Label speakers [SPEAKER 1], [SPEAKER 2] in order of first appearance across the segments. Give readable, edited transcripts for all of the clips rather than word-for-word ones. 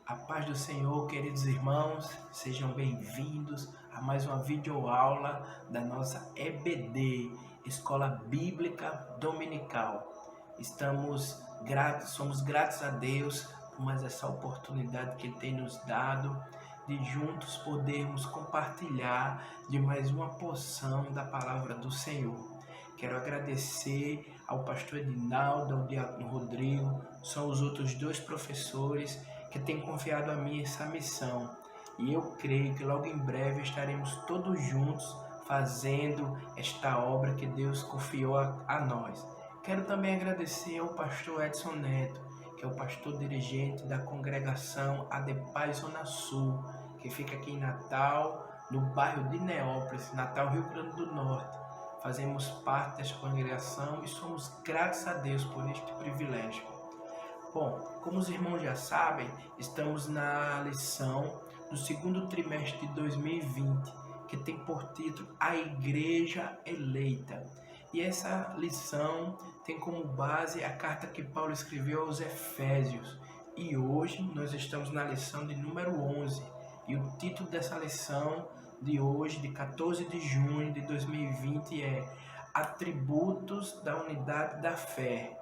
[SPEAKER 1] A paz do Senhor, queridos irmãos, sejam bem-vindos a mais uma videoaula da nossa EBD, Escola Bíblica Dominical. Somos gratos a Deus por mais essa oportunidade que Ele tem nos dado de juntos podermos compartilhar de mais uma porção da palavra do Senhor. Quero agradecer ao pastor Edinaldo, ao diácono Rodrigo, são os outros dois professores que têm confiado a mim essa missão. E eu creio que logo em breve estaremos todos juntos fazendo esta obra que Deus confiou a nós. Quero também agradecer ao pastor Edson Neto, que é o pastor dirigente da congregação ADEPAI Zona Sul, que fica aqui em Natal, no bairro de Neópolis, Natal, Rio Grande do Norte. Fazemos parte desta congregação e somos gratos a Deus por este privilégio. Bom, como os irmãos já sabem, estamos na lição do segundo trimestre de 2020, que tem por título A Igreja Eleita. E essa lição tem como base a carta que Paulo escreveu aos Efésios. E hoje nós estamos na lição de número 11. E o título dessa lição de hoje, de 14 de junho de 2020, é Atributos da Unidade da Fé.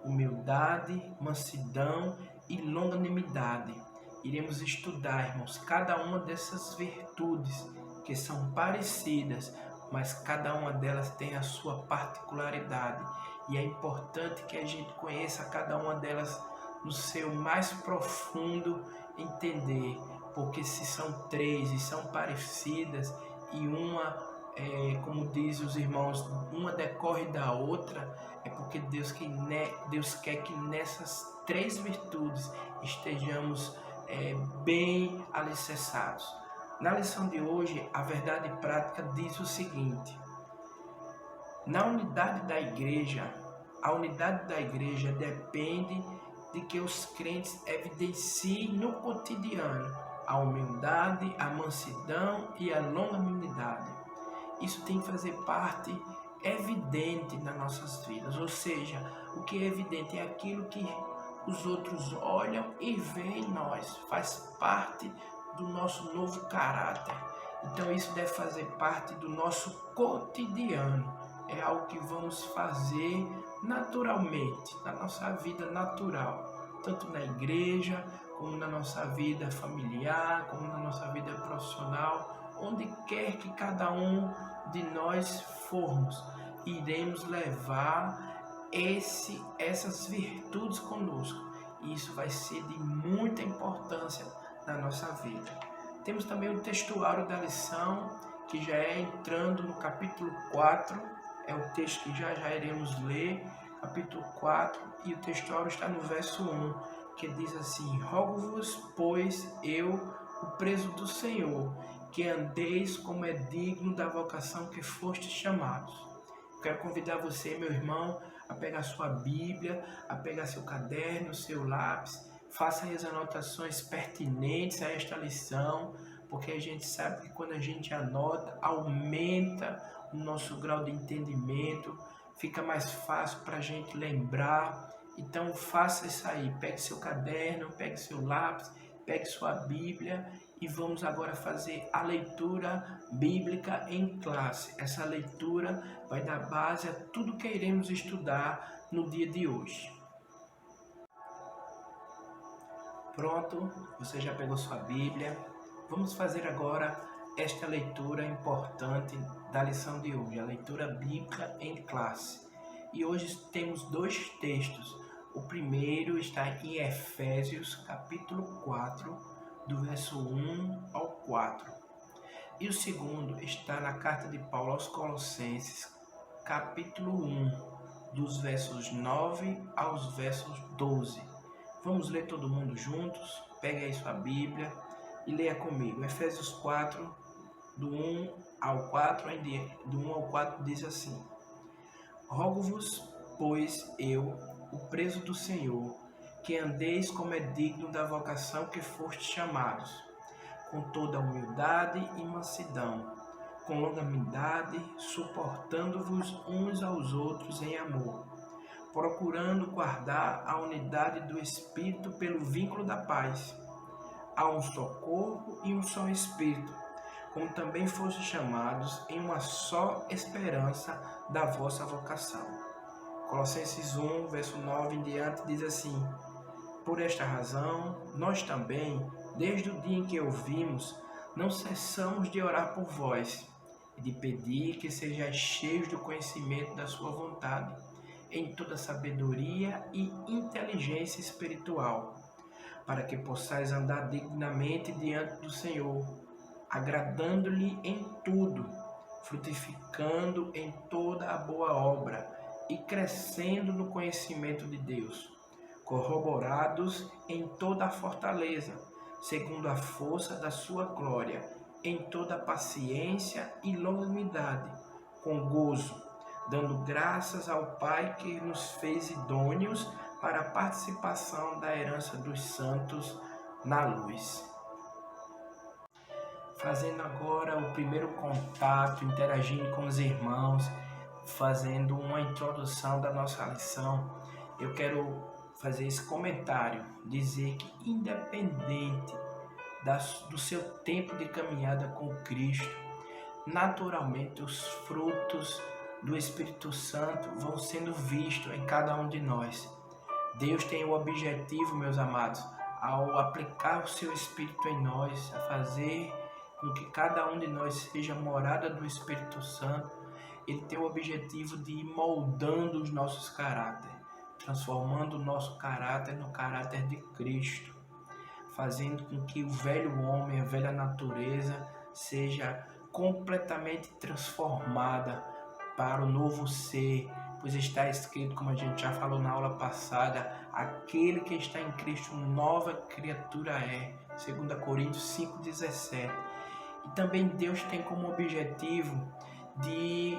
[SPEAKER 1] Humildade, mansidão e longanimidade. Iremos estudar, irmãos, cada uma dessas virtudes que são parecidas, mas cada uma delas tem a sua particularidade. E é importante que a gente conheça cada uma delas no seu mais profundo entender, porque se são três e são parecidas e uma como diz os irmãos, uma decorre da outra, é porque Deus quer que nessas três virtudes estejamos bem alicerçados. Na lição de hoje, a verdade prática diz o seguinte: na unidade da igreja, a unidade da igreja depende de que os crentes evidenciem no cotidiano a humildade, a mansidão e a longanimidade. Isso tem que fazer parte evidente nas nossas vidas, ou seja, o que é evidente é aquilo que os outros olham e veem em nós, faz parte do nosso novo caráter. Então isso deve fazer parte do nosso cotidiano, é algo que vamos fazer naturalmente, na nossa vida natural, tanto na igreja, como na nossa vida familiar, como na nossa vida profissional, onde quer que cada um de nós formos, iremos levar essas virtudes conosco. E isso vai ser de muita importância na nossa vida. Temos também o textuário da lição, que já é entrando no capítulo 4, é o texto que já iremos ler, capítulo 4, e o textuário está no verso 1, que diz assim: Rogo-vos, pois, eu, o preso do Senhor, que andeis como é digno da vocação que fostes chamados. Quero convidar você, meu irmão, a pegar sua Bíblia, a pegar seu caderno, seu lápis, faça aí as anotações pertinentes a esta lição, porque a gente sabe que quando a gente anota, aumenta o nosso grau de entendimento, fica mais fácil para a gente lembrar. Então faça isso aí, pegue seu caderno, pegue seu lápis, pegue sua Bíblia e vamos agora fazer a leitura bíblica em classe. Essa leitura vai dar base a tudo que iremos estudar no dia de hoje. Pronto, você já pegou sua Bíblia? Vamos fazer agora esta leitura importante da lição de hoje, a leitura bíblica em classe. E hoje temos dois textos. O primeiro está em Efésios, capítulo 4, do verso 1 ao 4. E o segundo está na carta de Paulo aos Colossenses, capítulo 1, dos versos 9 aos versos 12. Vamos ler todo mundo juntos? Pegue aí sua Bíblia e leia comigo. Efésios 4, do 1 ao 4 diz assim: Rogo-vos, pois, eu, o preso do Senhor, que andeis como é digno da vocação que fostes chamados, com toda humildade e mansidão, com longanimidade, suportando-vos uns aos outros em amor, procurando guardar a unidade do Espírito pelo vínculo da paz. há um só corpo e um só Espírito, como também fostes chamados em uma só esperança da vossa vocação. Colossenses 1, verso 9 em diante, diz assim: por esta razão, nós também, desde o dia em que ouvimos, não cessamos de orar por vós e de pedir que sejais cheios do conhecimento da sua vontade, em toda sabedoria e inteligência espiritual, para que possais andar dignamente diante do Senhor, agradando-lhe em tudo, frutificando em toda a boa obra e crescendo no conhecimento de Deus, corroborados em toda a fortaleza, segundo a força da sua glória, em toda paciência e longanimidade, com gozo, dando graças ao Pai que nos fez idôneos para a participação da herança dos santos na luz. Fazendo agora o primeiro contato, interagindo com os irmãos, fazendo uma introdução da nossa lição, eu quero fazer esse comentário, dizer que independente do seu tempo de caminhada com Cristo, naturalmente os frutos do Espírito Santo vão sendo vistos em cada um de nós. Deus tem o objetivo, meus amados, ao aplicar o seu Espírito em nós, a fazer com que cada um de nós seja morada do Espírito Santo, Ele tem o objetivo de ir moldando os nossos caráteres, transformando o nosso caráter no caráter de Cristo, fazendo com que o velho homem, a velha natureza, seja completamente transformada para o novo ser, pois está escrito, como a gente já falou na aula passada, aquele que está em Cristo, nova criatura é, 2 Coríntios 5,17. E também Deus tem como objetivo de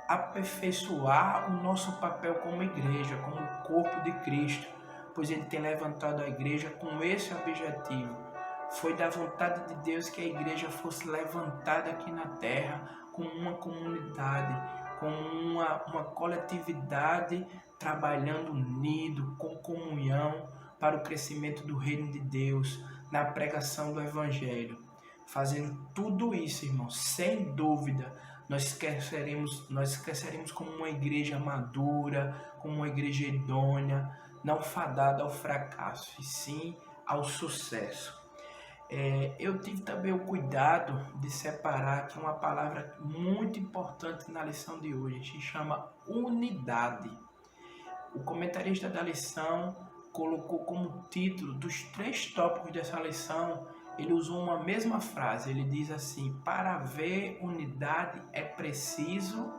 [SPEAKER 1] aperfeiçoar o nosso papel como igreja, como corpo de Cristo, pois Ele tem levantado a igreja com esse objetivo. Foi da vontade de Deus que a igreja fosse levantada aqui na terra como uma comunidade, como uma coletividade, trabalhando unido, com comunhão, para o crescimento do reino de Deus, na pregação do Evangelho. Fazendo tudo isso, irmãos, sem dúvida, nós cresceremos como uma igreja madura, como uma igreja idônea, não fadada ao fracasso, e sim ao sucesso. Eu tive também o cuidado de separar aqui uma palavra muito importante na lição de hoje, se chama unidade. O comentarista da lição colocou como título dos 3 tópicos dessa lição, ele usou uma mesma frase, ele diz assim: para haver unidade é preciso,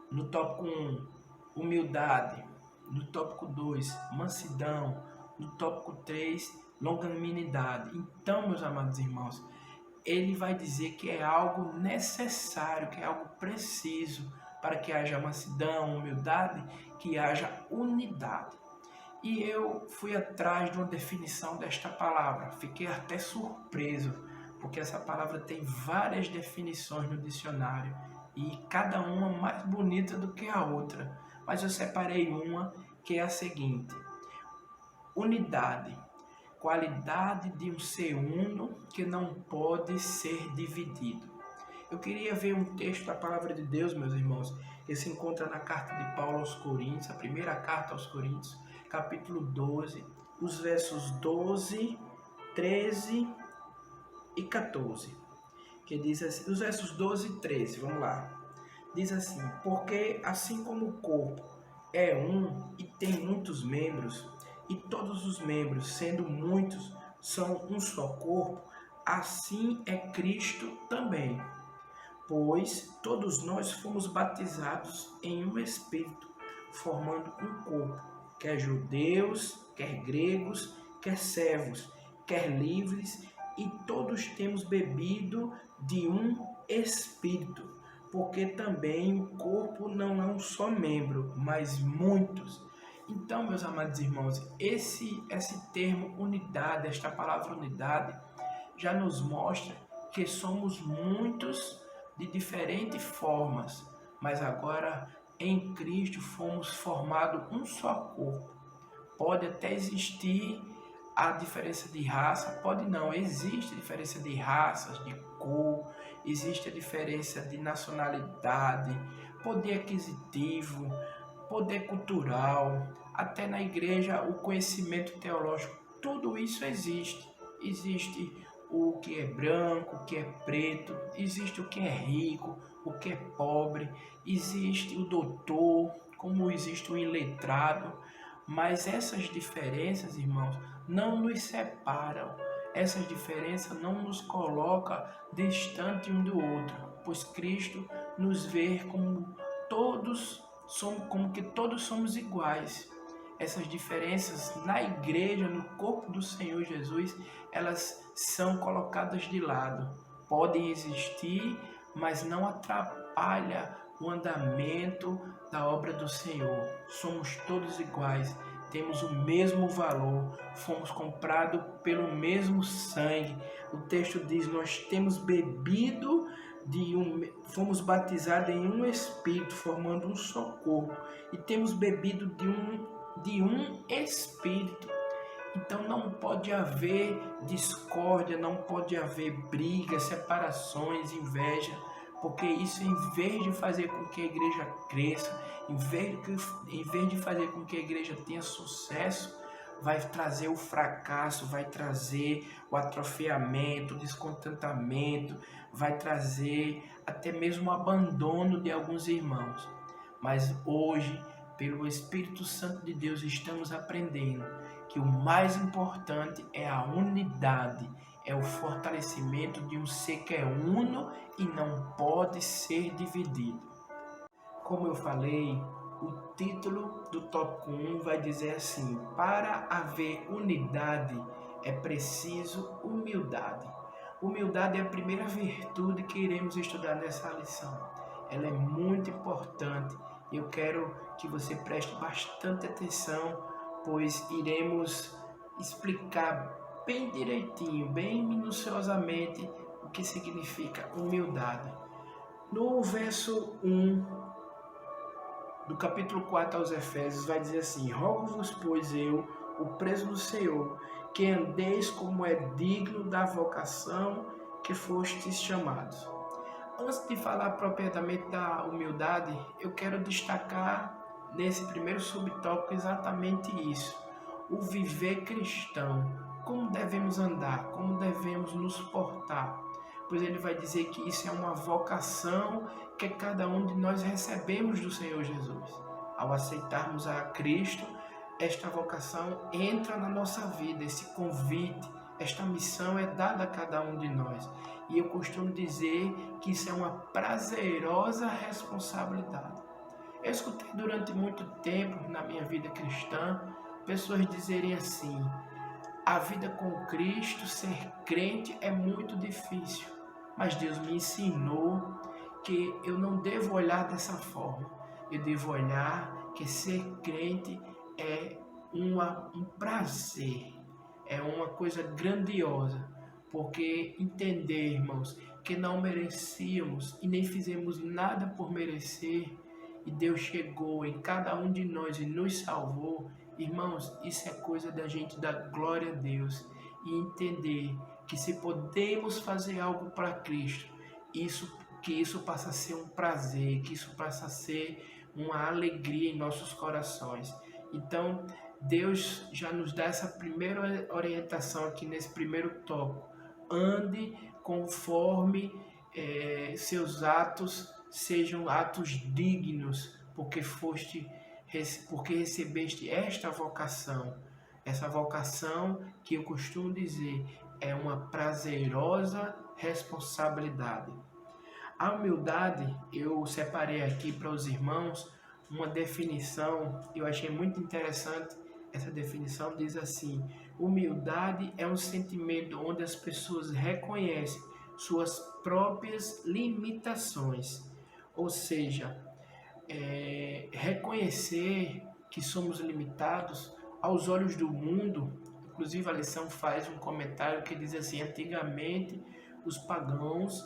[SPEAKER 1] no tópico 1, humildade, no tópico 2, mansidão, no tópico 3, longanimidade. Então, meus amados irmãos, ele vai dizer que é algo necessário, que é algo preciso para que haja mansidão, humildade, que haja unidade. E eu fui atrás de uma definição desta palavra, fiquei até surpreso, porque essa palavra tem várias definições no dicionário e cada uma mais bonita do que a outra, mas eu separei uma que é a seguinte: unidade, qualidade de um ser uno que não pode ser dividido. Eu queria ver um texto da palavra de Deus, meus irmãos, que se encontra na carta de Paulo aos Coríntios, a primeira carta aos Coríntios, capítulo 12, os versos 12, 13 e 14, que diz assim, os versos 12 e 13, vamos lá, diz assim: porque assim como o corpo é um e tem muitos membros, e todos os membros, sendo muitos, são um só corpo, assim é Cristo também. Pois todos nós fomos batizados em um Espírito, formando um corpo, quer judeus, quer gregos, quer servos, quer livres, e todos temos bebido de um Espírito, porque também o corpo não é um só membro, mas muitos. Então, meus amados irmãos, esse termo unidade, esta palavra unidade, já nos mostra que somos muitos de diferentes formas, mas agora em Cristo fomos formados um só corpo. Pode até existir há diferença de raça? Pode não, existe diferença de raças, de cor, existe a diferença de nacionalidade, poder aquisitivo, poder cultural, até na igreja o conhecimento teológico, tudo isso existe. Existe o que é branco, o que é preto, existe o que é rico, o que é pobre, existe o doutor, como existe o iletrado, mas essas diferenças, irmãos, não nos separam. Essas diferenças não nos colocam distante um do outro, pois Cristo nos vê como que todos somos iguais. Essas diferenças na igreja, no corpo do Senhor Jesus, elas são colocadas de lado. Podem existir, mas não atrapalha o andamento da obra do Senhor. Somos todos iguais, temos o mesmo valor, fomos comprados pelo mesmo sangue. O texto diz: nós temos bebido fomos batizados em um Espírito, formando um só corpo, e temos bebido de um Espírito. Então não pode haver discórdia, não pode haver brigas, separações, inveja, porque isso, em vez de fazer com que a igreja cresça, em vez de fazer com que a igreja tenha sucesso, vai trazer o fracasso, vai trazer o atrofiamento, o descontentamento, vai trazer até mesmo o abandono de alguns irmãos. Mas hoje, pelo Espírito Santo de Deus, estamos aprendendo que o mais importante é a unidade, é o fortalecimento de um ser que é uno e não pode ser dividido. Como eu falei, o título do tópico 1 vai dizer assim: para haver unidade é preciso humildade. Humildade é a primeira virtude que iremos estudar nessa lição. Ela é muito importante e eu quero que você preste bastante atenção, pois iremos explicar bem direitinho, bem minuciosamente o que significa humildade. No verso 1 do capítulo 4 aos Efésios vai dizer assim: rogo-vos, pois eu, o preso do Senhor, que andeis como é digno da vocação que fostes chamados. Antes de falar propriamente da humildade, eu quero destacar nesse primeiro subtópico exatamente isso: o viver cristão. Como devemos andar, como devemos nos portar. Pois ele vai dizer que isso é uma vocação que cada um de nós recebemos do Senhor Jesus. Ao aceitarmos a Cristo, esta vocação entra na nossa vida, esse convite, esta missão é dada a cada um de nós. E eu costumo dizer que isso é uma prazerosa responsabilidade. Eu escutei durante muito tempo na minha vida cristã pessoas dizerem assim: a vida com Cristo, ser crente é muito difícil. Mas Deus me ensinou que eu não devo olhar dessa forma. Eu devo olhar que ser crente é um prazer, é uma coisa grandiosa. Porque entender, irmãos, que não merecíamos e nem fizemos nada por merecer, e Deus chegou em cada um de nós e nos salvou, irmãos, isso é coisa da gente dar glória a Deus e entender que se podemos fazer algo para Cristo, que isso passa a ser um prazer, que isso passa a ser uma alegria em nossos corações. Então, Deus já nos dá essa primeira orientação aqui nesse primeiro tópico: ande conforme seus atos sejam atos dignos, porque recebeste esta vocação. Essa vocação que eu costumo dizer é uma prazerosa responsabilidade. A humildade, eu separei aqui para os irmãos uma definição, eu achei muito interessante. Essa definição diz assim: humildade é um sentimento onde as pessoas reconhecem suas próprias limitações, ou seja, reconhecer que somos limitados aos olhos do mundo. Inclusive a lição faz um comentário que diz assim: antigamente os pagãos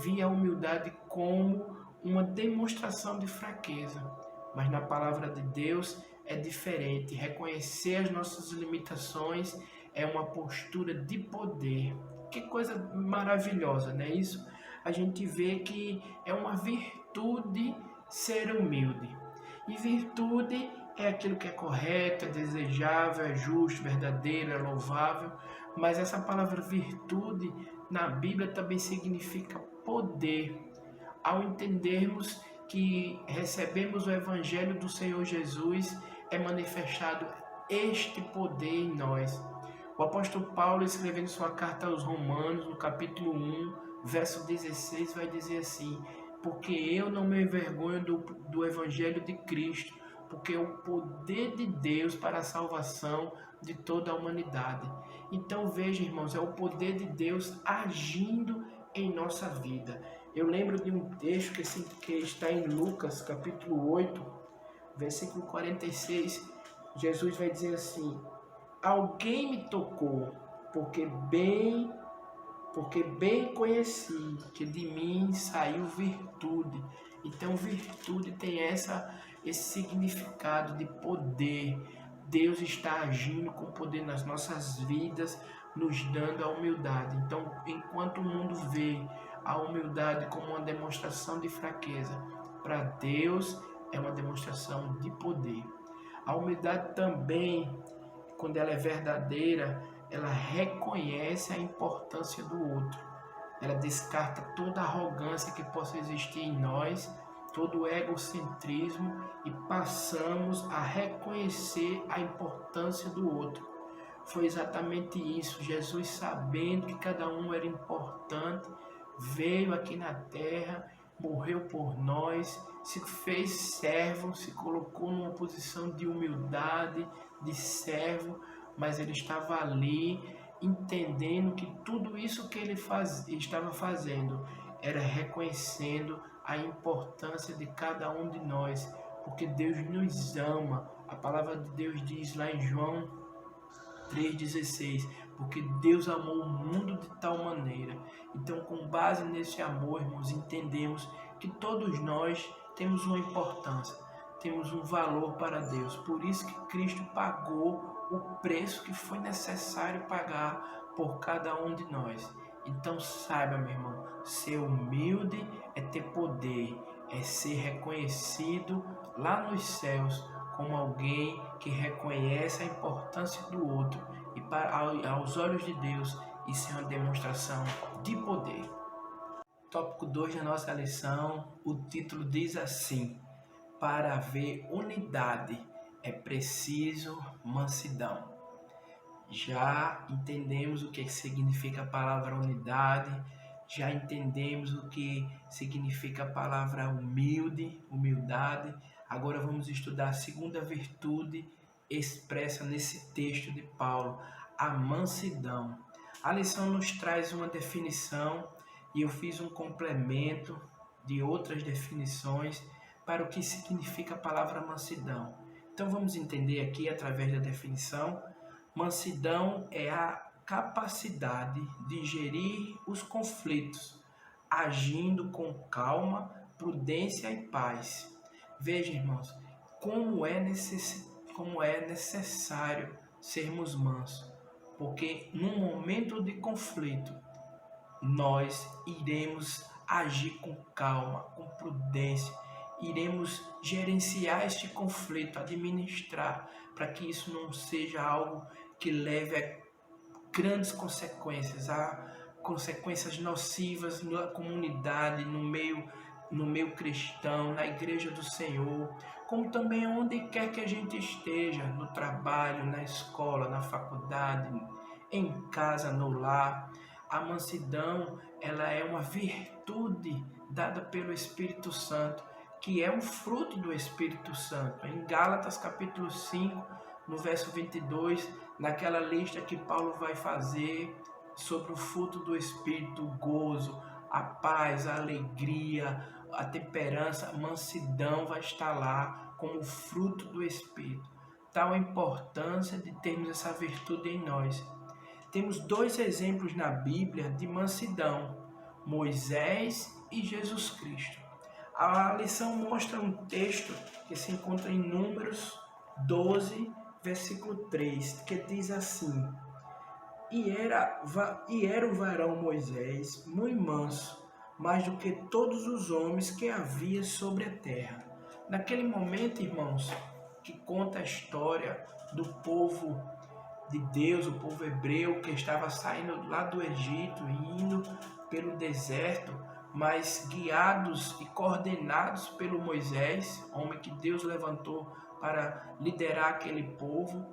[SPEAKER 1] viam a humildade como uma demonstração de fraqueza, mas na palavra de Deus é diferente. Reconhecer as nossas limitações é uma postura de poder. Que coisa maravilhosa, não é isso? A gente vê que é uma virtude ser humilde. E virtude é aquilo que é correto, é desejável, é justo, verdadeiro, é louvável. Mas essa palavra virtude na Bíblia também significa poder. Ao entendermos que recebemos o Evangelho do Senhor Jesus, é manifestado este poder em nós. O apóstolo Paulo, escrevendo sua carta aos Romanos, no capítulo 1, verso 16, vai dizer assim: porque eu não me envergonho do Evangelho de Cristo, porque é o poder de Deus para a salvação de toda a humanidade. Então veja, irmãos, é o poder de Deus agindo em nossa vida. Eu lembro de um texto que está em Lucas, capítulo 8, versículo 46. Jesus vai dizer assim: alguém me tocou, porque bem conheci que de mim saiu virtude. Então virtude tem esse significado de poder. Deus está agindo com poder nas nossas vidas, nos dando a humildade. Então, enquanto o mundo vê a humildade como uma demonstração de fraqueza, para Deus é uma demonstração de poder. A humildade também, quando ela é verdadeira, ela reconhece a importância do outro. Ela descarta toda arrogância que possa existir em nós, todo egocentrismo, e passamos a reconhecer a importância do outro. Foi exatamente isso. Jesus, sabendo que cada um era importante, veio aqui na terra, morreu por nós, se fez servo, se colocou numa posição de humildade, de servo, mas ele estava ali entendendo que tudo isso que ele estava fazendo era reconhecendo a importância de cada um de nós, porque Deus nos ama. A palavra de Deus diz lá em João 3,16, porque Deus amou o mundo de tal maneira. Então, com base nesse amor, irmãos, entendemos que todos nós temos uma importância, temos um valor para Deus. Por isso que Cristo pagou o preço que foi necessário pagar por cada um de nós. Então saiba, meu irmão, ser humilde é ter poder, é ser reconhecido lá nos céus como alguém que reconhece a importância do outro, e aos olhos de Deus isso é uma demonstração de poder. Tópico 2 da nossa lição, o título diz assim: para haver unidade é preciso mansidão. Já entendemos o que significa a palavra unidade, já entendemos o que significa a palavra humildade. Agora vamos estudar a segunda virtude expressa nesse texto de Paulo, a mansidão. A lição nos traz uma definição e eu fiz um complemento de outras definições para o que significa a palavra mansidão. Então vamos entender aqui através da definição. Mansidão é a capacidade de gerir os conflitos, agindo com calma, prudência e paz. Veja, irmãos, como é necessário sermos mansos, porque num momento de conflito, nós iremos agir com calma, com prudência, iremos gerenciar este conflito, administrar, para que isso não seja algo que leve a grandes consequências, a consequências nocivas na comunidade, no meio cristão, na igreja do Senhor, como também onde quer que a gente esteja, no trabalho, na escola, na faculdade, em casa, no lar. A mansidão, ela é uma virtude dada pelo Espírito Santo, que é um fruto do Espírito Santo. Em Gálatas capítulo 5, no verso 22, naquela lista que Paulo vai fazer sobre o fruto do Espírito, o gozo, a paz, a alegria, a temperança, a mansidão vai estar lá como fruto do Espírito. Tal a importância de termos essa virtude em nós. Temos dois exemplos na Bíblia de mansidão, Moisés e Jesus Cristo. A lição mostra um texto que se encontra em Números, 12, versículo 3, que diz assim: E era o varão Moisés muito manso, mais do que todos os homens que havia sobre a terra. Naquele momento, irmãos, que conta a história do povo de Deus, o povo hebreu que estava saindo lá do Egito e indo pelo deserto, mas guiados e coordenados pelo Moisés, homem que Deus levantou para liderar aquele povo.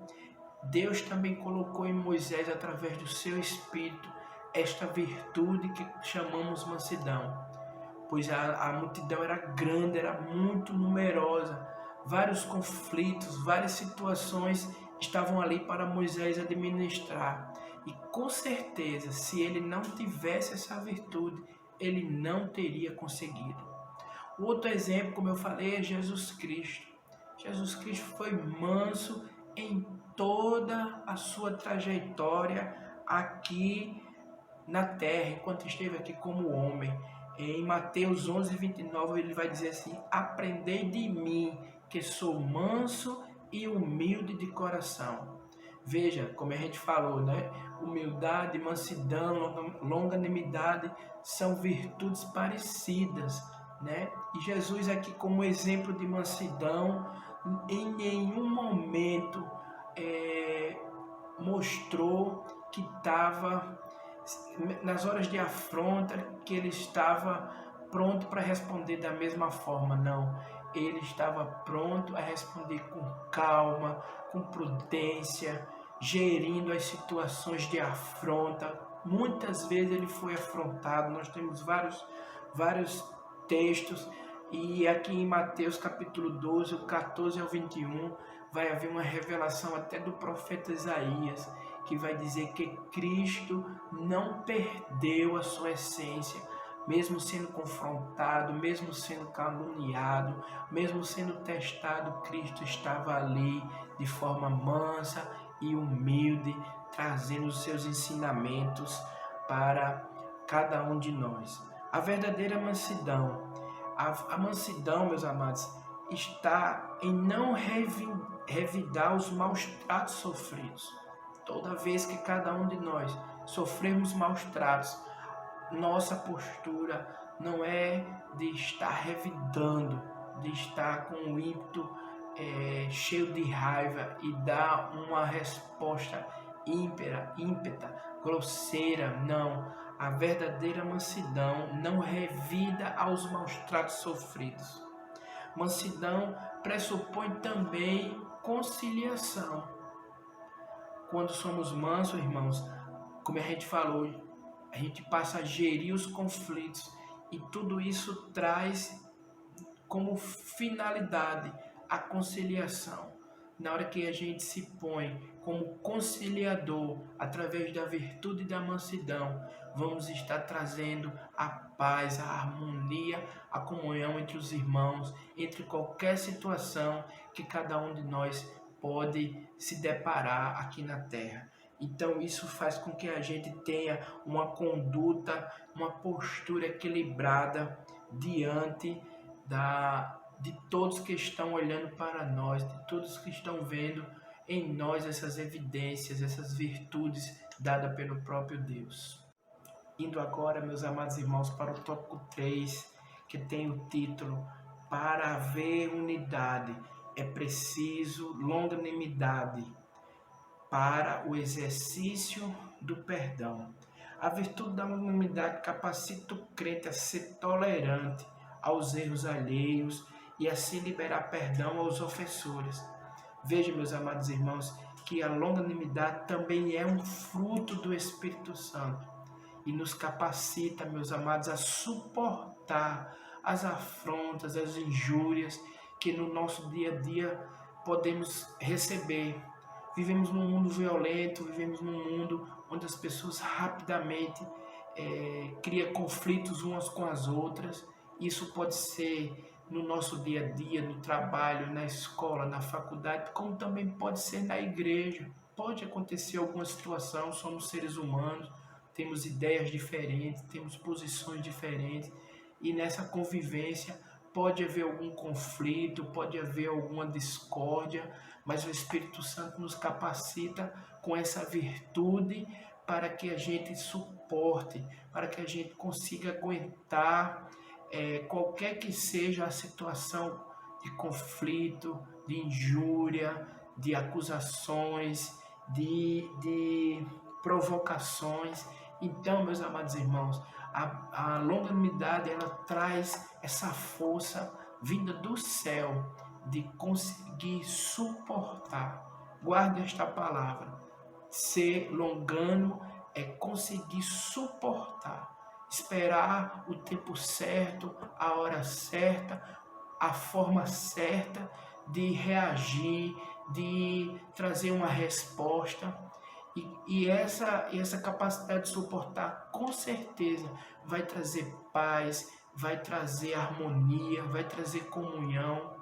[SPEAKER 1] Deus também colocou em Moisés, através do seu espírito, esta virtude que chamamos mansidão, pois a multidão era grande, era muito numerosa, vários conflitos, várias situações estavam ali para Moisés administrar. E com certeza, se ele não tivesse essa virtude, ele não teria conseguido. O outro exemplo, como eu falei, é Jesus Cristo. Jesus Cristo foi manso em toda a sua trajetória aqui na terra, enquanto esteve aqui como homem. Em Mateus 11, 29, ele vai dizer assim: aprendei de mim, que sou manso e humilde de coração. Veja, como a gente falou, né? Humildade, mansidão, longanimidade são virtudes parecidas, né? E Jesus aqui, como exemplo de mansidão, em nenhum momento mostrou que estava, nas horas de afronta, que ele estava pronto para responder da mesma forma. Não, ele estava pronto a responder com calma, com prudência, gerindo as situações de afronta. Muitas vezes ele foi afrontado, nós temos vários textos, e aqui em Mateus capítulo 12, o 14 ao 21, vai haver uma revelação até do profeta Isaías, que vai dizer que Cristo não perdeu a sua essência, mesmo sendo confrontado, mesmo sendo caluniado, mesmo sendo testado, Cristo estava ali de forma mansa e humilde, trazendo os seus ensinamentos para cada um de nós. A verdadeira mansidão, a mansidão, meus amados, está em não revidar os maus tratos sofridos. Toda vez que cada um de nós sofremos maus tratos, nossa postura não é de estar revidando, de estar com o ímpeto cheio de raiva e dar uma resposta ímpeta, grosseira. Não. A verdadeira mansidão não revida aos maus tratos sofridos. Mansidão pressupõe também conciliação. Quando somos mansos, irmãos, como a gente falou, a gente passa a gerir os conflitos, e tudo isso traz como finalidade a conciliação. Na hora que a gente se põe como conciliador através da virtude da mansidão, vamos estar trazendo a paz, a harmonia, a comunhão entre os irmãos, entre qualquer situação que cada um de nós pode se deparar aqui na terra. Então isso faz com que a gente tenha uma conduta, uma postura equilibrada diante de todos que estão olhando para nós, de todos que estão vendo em nós essas evidências, essas virtudes dadas pelo próprio Deus. Indo agora, meus amados irmãos, para o tópico 3, que tem o título: Para haver unidade é preciso longanimidade para o exercício do perdão. A virtude da longanimidade capacita o crente a ser tolerante aos erros alheios e assim liberar perdão aos ofensores. Veja, meus amados irmãos, que a longanimidade também é um fruto do Espírito Santo e nos capacita, meus amados, a suportar as afrontas, as injúrias que no nosso dia a dia podemos receber. Vivemos num mundo violento, vivemos num mundo onde as pessoas rapidamente criam conflitos umas com as outras. Isso pode ser no nosso dia a dia, no trabalho, na escola, na faculdade, como também pode ser na igreja. Pode acontecer alguma situação, somos seres humanos, temos ideias diferentes, temos posições diferentes, e nessa convivência pode haver algum conflito, pode haver alguma discórdia, mas o Espírito Santo nos capacita com essa virtude para que a gente suporte, para que a gente consiga aguentar qualquer que seja a situação de conflito, de injúria, de acusações, de provocações. Então, meus amados irmãos, a longanimidade ela traz essa força vinda do céu de conseguir suportar. Guarde esta palavra. Ser longano é conseguir suportar, esperar o tempo certo, a hora certa, a forma certa de reagir, de trazer uma resposta. E essa capacidade de suportar, com certeza, vai trazer paz, vai trazer harmonia, vai trazer comunhão.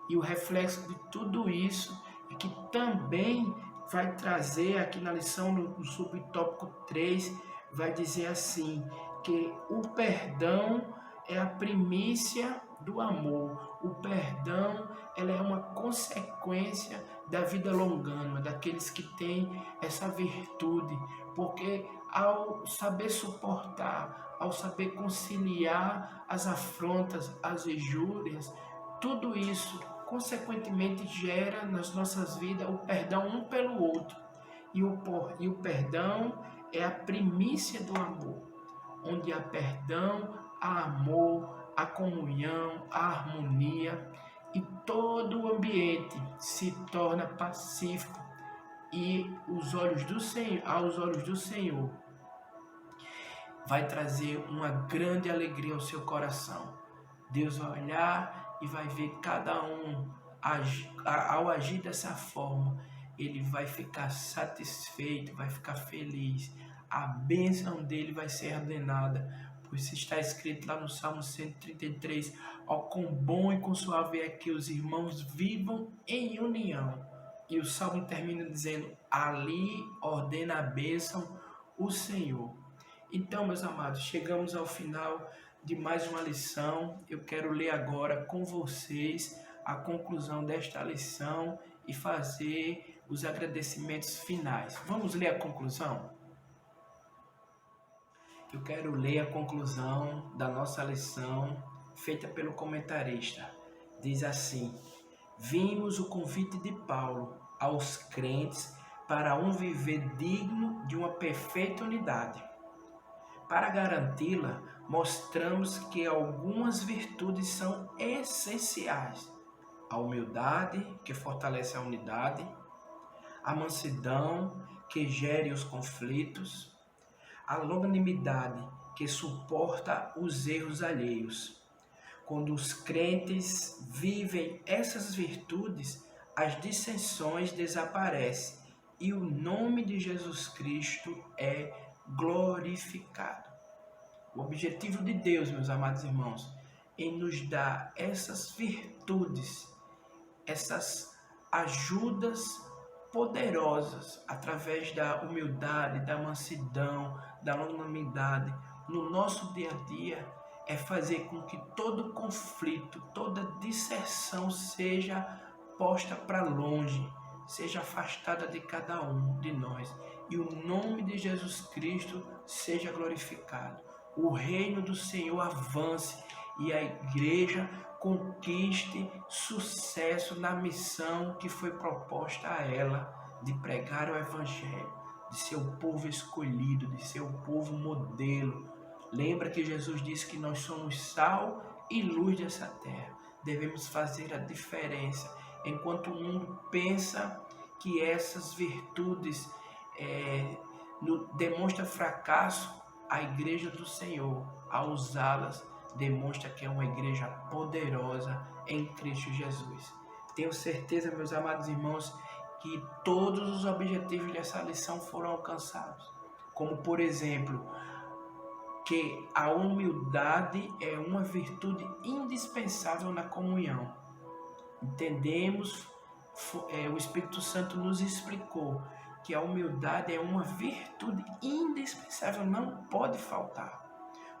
[SPEAKER 1] E o reflexo de tudo isso é que também vai trazer, aqui na lição, no subtópico 3, vai dizer assim, que o perdão é a primícia do amor. O perdão ela é uma consequência da vida longânima, daqueles que têm essa virtude, porque ao saber suportar, ao saber conciliar as afrontas, as injúrias, tudo isso consequentemente gera nas nossas vidas o perdão um pelo outro. E o perdão é a primícia do amor. Onde há perdão, há amor, há comunhão, há harmonia, e todo o ambiente se torna pacífico e aos olhos do Senhor vai trazer uma grande alegria ao seu coração. Deus vai olhar e vai ver cada um ao agir dessa forma, ele vai ficar satisfeito, vai ficar feliz. A bênção dele vai ser ordenada, pois está escrito lá no Salmo 133, ó quão bom e quão suave é que os irmãos vivam em união. E o Salmo termina dizendo, ali ordena a bênção o Senhor. Então, meus amados, chegamos ao final de mais uma lição. Eu quero ler agora com vocês a conclusão desta lição e fazer os agradecimentos finais. Vamos ler a conclusão? Eu quero ler a conclusão da nossa lição feita pelo comentarista. Diz assim: vimos o convite de Paulo aos crentes para um viver digno de uma perfeita unidade. Para garanti-la, mostramos que algumas virtudes são essenciais: a humildade, que fortalece a unidade, a mansidão, que gere os conflitos, a longanimidade, que suporta os erros alheios. Quando os crentes vivem essas virtudes, as dissensões desaparecem e o nome de Jesus Cristo é glorificado. O objetivo de Deus, meus amados irmãos, é nos dar essas virtudes, essas ajudas poderosas através da humildade, da mansidão, da longanimidade no nosso dia a dia, é fazer com que todo conflito, toda disserção seja posta para longe, seja afastada de cada um de nós e o nome de Jesus Cristo seja glorificado. O reino do Senhor avance e a igreja conquiste sucesso na missão que foi proposta a ela de pregar o Evangelho, de ser o povo escolhido, de ser o povo modelo. Lembra que Jesus disse que nós somos sal e luz dessa terra. Devemos fazer a diferença. Enquanto o mundo pensa que essas virtudes demonstra fracasso, a igreja do Senhor, ao usá-las, demonstra que é uma igreja poderosa em Cristo Jesus. Tenho certeza, meus amados irmãos, que todos os objetivos dessa lição foram alcançados. Como, por exemplo, que a humildade é uma virtude indispensável na comunhão. Entendemos, o Espírito Santo nos explicou que a humildade é uma virtude indispensável, não pode faltar.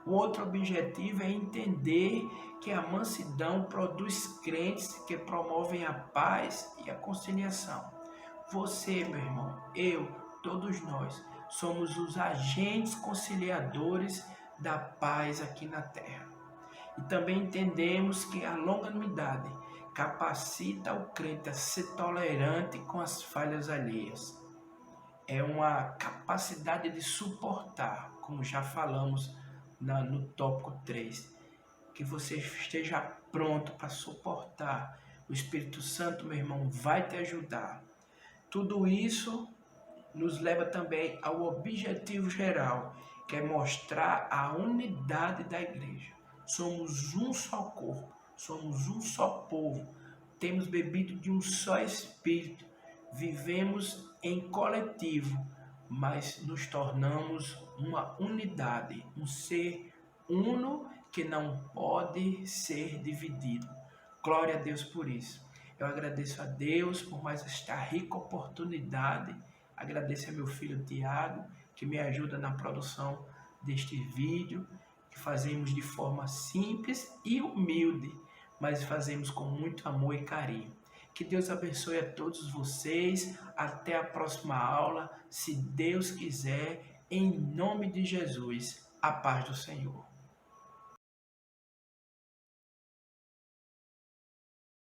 [SPEAKER 1] O outro objetivo é entender que a mansidão produz crentes que promovem a paz e a conciliação. Você, meu irmão, eu, todos nós, somos os agentes conciliadores da paz aqui na terra. E também entendemos que a longanimidade capacita o crente a ser tolerante com as falhas alheias. É uma capacidade de suportar, como já falamos no tópico 3, que você esteja pronto para suportar. O Espírito Santo, meu irmão, vai te ajudar. Tudo isso nos leva também ao objetivo geral, que é mostrar a unidade da igreja. Somos um só corpo, somos um só povo, temos bebido de um só Espírito, vivemos em coletivo, mas nos tornamos uma unidade, um ser uno que não pode ser dividido. Glória a Deus por isso. Eu agradeço a Deus por mais esta rica oportunidade. Agradeço a meu filho Tiago, que me ajuda na produção deste vídeo, que fazemos de forma simples e humilde, mas fazemos com muito amor e carinho. Que Deus abençoe a todos vocês. Até a próxima aula, se Deus quiser, em nome de Jesus. A paz do Senhor.